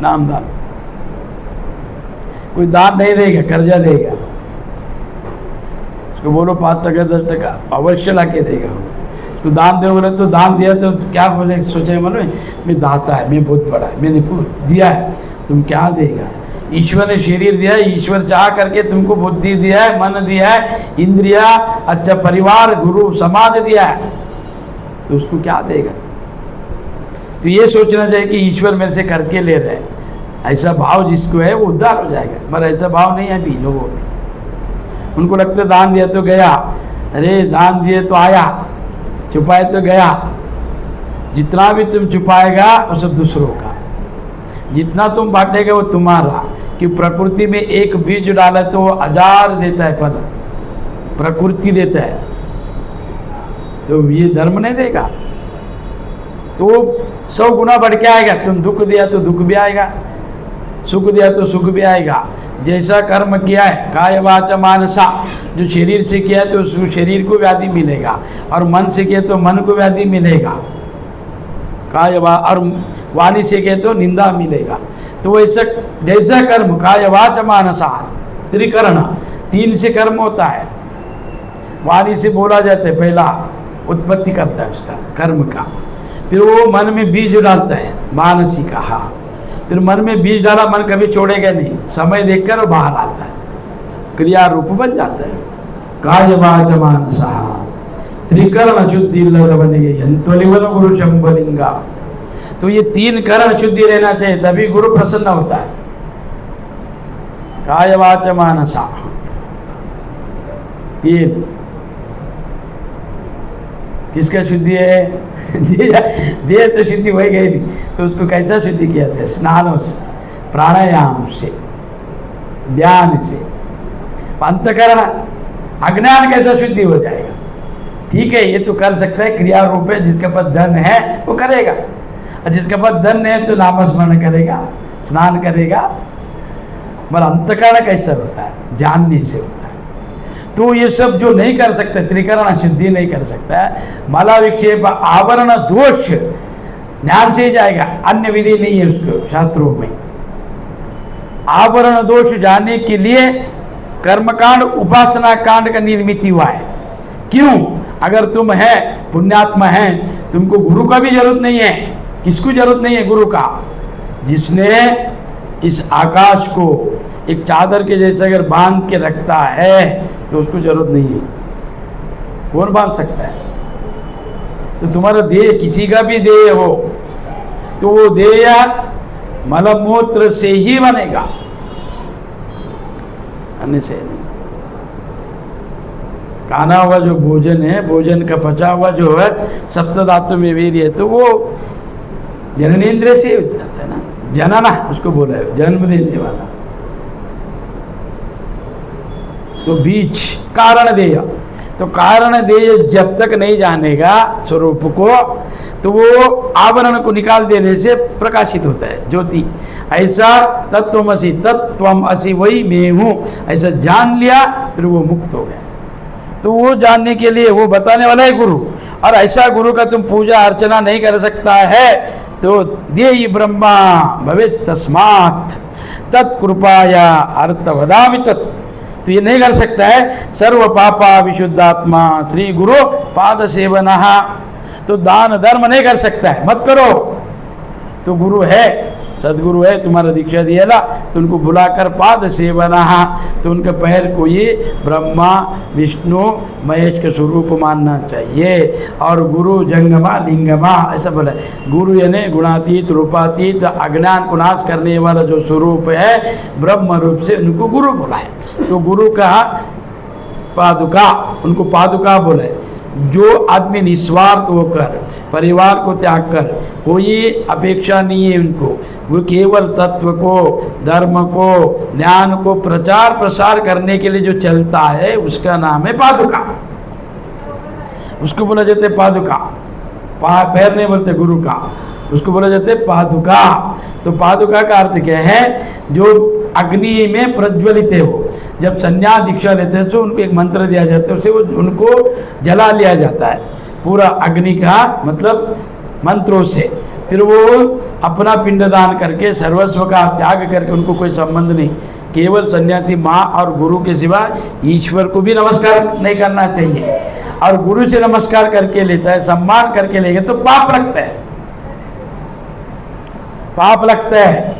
नाम दान। कोई दान नहीं देगा, कर्जा देगा, उसको बोलो 5 टका 10 टका अवश्य ला के देगा। उसको दान दे बोले तो दान दिया तो क्या बोले, सोचे मन में मैं दाता है, मैं बहुत बड़ा है, मैंने दिया है, तुम क्या देगा। ईश्वर ने शरीर दिया है, ईश्वर चाह करके तुमको बुद्धि दिया है, मन दिया है, इंद्रिया, अच्छा परिवार, गुरु समाज दिया है, तो उसको क्या देगा। तो ये सोचना चाहिए कि ईश्वर मेरे से करके ले रहे हैं, ऐसा भाव जिसको है वो उद्धार हो जाएगा। पर ऐसा भाव नहीं है भी लोगों में। उनको लगता है दान दिया तो गया, अरे दान दिए तो आया, छुपाए तो गया। जितना भी तुम छुपाएगा वो सब दूसरों का, जितना तुम बांटेगा वो तुम्हारा। कि प्रकृति में एक बीज डाला तो वो 1000 देता है फल, प्रकृति देता है, तो ये धर्म नहीं देगा, तो 100 गुना बढ़ के आएगा। तुम दुख दिया तो दुख भी आएगा, सुख दिया तो सुख भी आएगा। जैसा कर्म किया है काय वाचा मानसा, जो शरीर से किया है तो उस शरीर को व्याधि मिलेगा, और मन से किया तो मन को व्याधि मिलेगा, और वाणी से किया तो निंदा मिलेगा। तो ऐसा जैसा कर्म काय वाचा मानसा, त्रिकरण, 3 से कर्म होता है। वाणी से बोला जाता है, पहला उत्पत्ति करता है उसका कर्म का, फिर वो मन में बीज डालता है मानसी कहा, फिर मन में बीज डाला, मन कभी छोड़ेगा नहीं, समय देखकर वो बाहर आता है, क्रिया रूप बन जाता है। काय वाच मानसा त्रिकरण शुद्धि बनेगी यंत्वलिवन गुरु शंभलिंगा। तो ये 3 करण शुद्धि रहना चाहिए, तभी गुरु प्रसन्न होता है। काय वाच मानसा 3 किसका शुद्धि है? देह तो शुद्धि हो गई नहीं, तो उसको कैसा शुद्धि किया था? स्नानों से, प्राणायाम से, ध्यान से। अंतकरण अज्ञान कैसा शुद्धि हो जाएगा? ठीक है, ये तो कर सकता है, क्रिया रूप है, जिसके पास धन है वो करेगा, और जिसके पास धन है तो नामस्मरण करेगा, स्नान करेगा। पर अंतकरण कैसा होता है? जानने से होता है। तो ये सब जो नहीं कर सकते, त्रिकरण शुद्धि नहीं कर सकता है, माला विक्षेप आवरण दोष ज्ञान से ही जाएगा, अन्य विधि नहीं है उसको शास्त्रों में। आवरण दोष जानने के लिए कर्मकांड उपासना कांड का निर्मित हुआ है। क्यों? अगर तुम है पुण्यात्मा है, तुमको गुरु का भी जरूरत नहीं है। किसको जरूरत नहीं है गुरु का? जिसने इस आकाश को एक चादर के जैसे अगर बांध के रखता है तो उसको जरूरत नहीं है। कौन बांध सकता है? तो तुम्हारा देह किसी का भी देह हो तो वो देह मलमूत्र से ही बनेगा, अन्य से नहीं। खाना हुआ जो भोजन है, भोजन का पचा हुआ जो है सप्त धातु में वीर्य है, तो वो जननेन्द्रिय से जाता है ना, जनना उसको बोला है, जन्म देने वाला। तो बीच कारण देय, तो कारण देय जब तक नहीं जानेगा स्वरूप को, तो वो आवरण को निकाल देने से प्रकाशित होता है ज्योति। ऐसा तत्वमसि, तत्वम असि वही मैं हूँ, ऐसा जान लिया, फिर वो मुक्त हो गया। तो वो जानने के लिए वो बताने वाला है गुरु। और ऐसा गुरु का तुम पूजा अर्चना नहीं कर सकता है तो देहि ब्रह्मा भवेत् तस्मात् तत्कृपाया अर्थ वदामि तत्। तो ये नहीं कर सकता है। सर्व पापा विशुद्धात्मा श्री गुरु पाद सेवनः। तो दान धर्म नहीं कर सकता है, मत करो। तो गुरु है, सदगुरु है, तुम्हारा दीक्षा दिया तो उनको बुलाकर पाद सेवना, तो उनके पैर को ये ब्रह्मा विष्णु महेश के स्वरूप मानना चाहिए। और गुरु जंगमा लिंगमा ऐसा बोला। गुरु यानी गुणातीत रूपातीत अज्ञान को नाश करने वाला जो स्वरूप है ब्रह्म रूप से उनको गुरु बोला है। तो गुरु का पादुका, उनको पादुका बोला है। जो आदमी निस्वार्थ होकर परिवार को त्याग कर, कोई अपेक्षा नहीं है उनको, वो केवल तत्व को, धर्म को, ज्ञान को प्रचार प्रसार करने के लिए जो चलता है उसका नाम है पादुका। उसको बोला जाता है पादुका। पैर नहीं बोलते गुरु का, उसको बोला जाता है पादुका। तो पादुका का अर्थ क्या है? जो अग्नि में प्रज्वलित है। वो जब संन्यास दीक्षा लेते हैं तो उनको एक मंत्र दिया जाता है, उससे वो उनको जला लिया जाता है। पूरा अग्नि का मतलब मंत्रों से, फिर वो अपना पिंडदान करके सर्वस्व का त्याग करके, उनको कोई संबंध नहीं, केवल सन्यासी माँ और गुरु के सिवा ईश्वर को भी नमस्कार नहीं करना चाहिए, और गुरु से नमस्कार करके लेता है, सम्मान करके लेगा तो पाप लगता है, पाप लगता है।